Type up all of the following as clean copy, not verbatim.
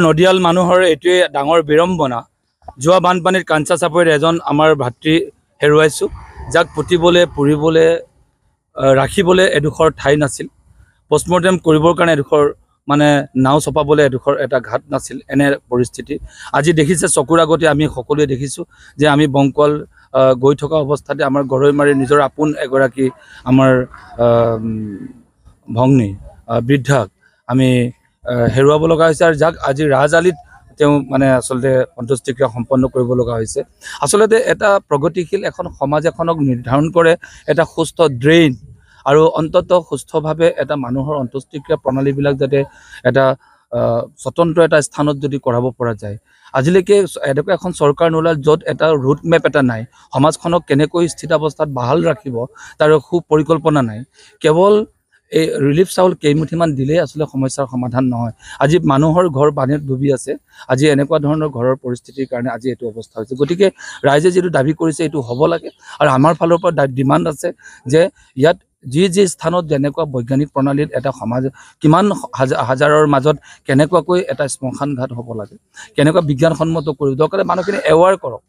নদিয়াল মানুহৰ এইটোৱে ডাঙৰ বিৰম্বনা যোৱা বানপানীত কাঞ্চা চাপৰিত এজন আমাৰ ভাতৃ হেৰুৱাইছোঁ যাক পুতিবলৈ পুৰিবলৈ ৰাখিবলৈ এডোখৰ ঠাই নাছিল পোষ্টমৰ্টেম কৰিবৰ কাৰণে এডোখৰ মানে নাও চপাবলৈ এডোখৰ এটা ঘাট নাছিল এনে পৰিস্থিতি আজি দেখিছে চকুৰ আগতে আমি সকলোৱে দেখিছোঁ যে আমি বংকল গৈ থকা অৱস্থাতে আমাৰ গৰৈমাৰীৰ নিজৰ আপোন এগৰাকী আমাৰ ভগ্নী বৃদ্ধাক আমি হেৰুৱাব লগা হৈছে আৰু যাক আজি ৰাজআলিত তেওঁ মানে আসলতে অন্ত্যেষ্টিক্ৰিয়া সম্পন্ন কৰিব লগা হৈছে আসলতে এটা প্ৰগতিশীল এখন সমাজ এখনক নিৰ্ধাৰণ কৰে এটা সুস্থ ড্ৰেইন আৰু অন্তত সুস্থভাৱে এটা মানুহৰ অন্ত্যেষ্টিক্ৰিয়া প্ৰণালীবিলাক যাতে এটা স্বতন্ত্ৰ এটা স্থানত যদি কৰাব পৰা যায় আজিলৈকে এনেকুৱা এখন চৰকাৰ নোলাল য'ত এটা ৰুট মেপ এটা নাই সমাজখনক কেনেকৈ স্থিতাৱস্থাত বাহাল ৰাখিব তাৰ সুপৰিকল্পনা নাই কেৱল এই ৰিলিফ চাউল কেইমুঠিমান দিলেই আসলে সমস্যাৰ সমাধান নহয় আজি মানুহৰ ঘৰ পানীত ডুবি আছে আজি এনেকুৱা ধৰণৰ ঘৰৰ পৰিস্থিতিৰ কাৰণে আজি এইটো অৱস্থা হৈছে গতিকে ৰাইজে যিটো দাবী কৰিছে এইটো হ'ব লাগে আৰু আমাৰ ফালৰ পৰা ডিমাণ্ড আছে যে ইয়াত যি স্থানত যেনেকুৱা বৈজ্ঞানিক প্ৰণালীত এটা সমাজ কিমান হাজাৰৰ মাজত কেনেকুৱাকৈ এটা শ্মশান ঘাট হ'ব লাগে কেনেকুৱা বিজ্ঞানসন্মত কৰিব দৰকাৰে মানুহখিনি এৱাৰ কৰক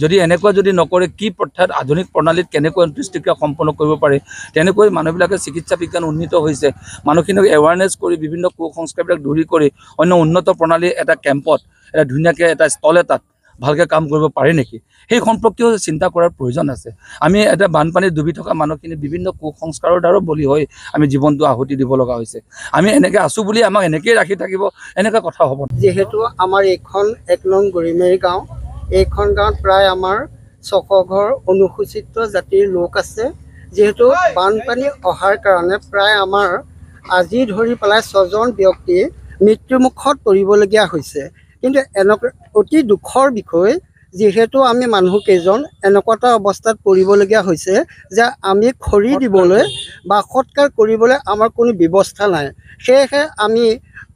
যদি এনেকুৱা যদি নকৰে কি অৰ্থাৎ আধুনিক প্ৰণালীত কেনেকৈ অন্ত্যেষ্টিক্ৰিয়া সম্পন্ন কৰিব পাৰে তেনেকৈ মানুহবিলাকে চিকিৎসা বিজ্ঞান উন্নীত হৈছে মানুহখিনিক এৱাৰনেছ কৰি বিভিন্ন কুসংস্কাৰবিলাক দূৰী কৰি অন্য উন্নত প্ৰণালী এটা কেম্পত এটা ধুনীয়াকৈ এটা স্থল এটাত ভালকৈ কাম কৰিব পাৰে নেকি সেই সম্পৰ্কীয় চিন্তা কৰাৰ প্ৰয়োজন আছে আমি এটা বানপানীত ডুবি থকা মানুহখিনি বিভিন্ন কুসংস্কাৰৰ দ্বাৰা বলি হৈ আমি জীৱনটো আহুতি দিব লগা হৈছে আমি এনেকৈ আছোঁ বুলি আমাক এনেকৈয়ে ৰাখি থাকিব এনেকুৱা কথা হ'ব যিহেতু আমাৰ এইখন 1 নং গৰিমেৰী গাঁও এইখন গাঁৱত প্ৰায় আমাৰ 600 ঘৰ অনুসূচিত জাতিৰ লোক আছে যেহেতু বানপানী অহাৰ কাৰণে প্ৰায় আমাৰ আজি ধৰি পেলাই 6জন ব্যক্তি মৃত্যুমুখত পৰিবলগীয়া হৈছে কিন্তু এনেকুৱা অতি দুখৰ বিষয় যেহেতু আমি মানুহ কেইজন এনেকুৱা এটা অৱস্থাত পৰিবলগীয়া হৈছে যে আমি খৰি দিবলৈ বা সৎকাৰ কৰিবলৈ আমাৰ কোনো ব্যৱস্থা নাই সেয়েহে আমি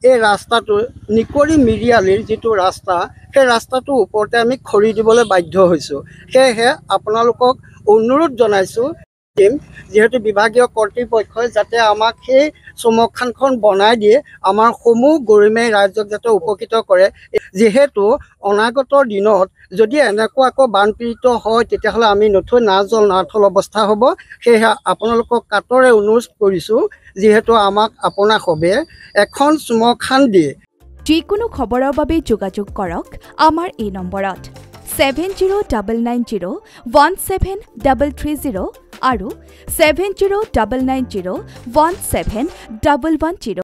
এই ৰাস্তাটো নিকৰি মিৰিয়ালিৰ যিটো ৰাস্তা সেই ৰাস্তাটোৰ ওপৰতে আমি খৰি দিবলৈ বাধ্য হৈছোঁ সেয়েহে আপোনালোকক অনুৰোধ জনাইছোঁ যেহেতু বিভাগীয় কৰ্তৃপক্ষই যাতে আমাক সেই শ্মশানখন বনাই দিয়ে আমাৰ সমূহ গৰিমেৰী ৰাইজক যাতে উপকৃত কৰে যেহেতু অনাগত দিনত যদি এনেকুৱা আকৌ বানপীড়িত হয় তেতিয়াহ'লে আমি নথৈ নাজল নাথল অৱস্থা হ'ব সেয়েহে আপোনালোকক কাটৰে অনুৰোধ কৰিছোঁ যিহেতু আমাক আপোনাক হবে এখন শ্মশান দিয়ে যিকোনো খবৰৰ বাবে যোগাযোগ কৰক আমাৰ এই নম্বৰত 7099017330 আৰু 7099017110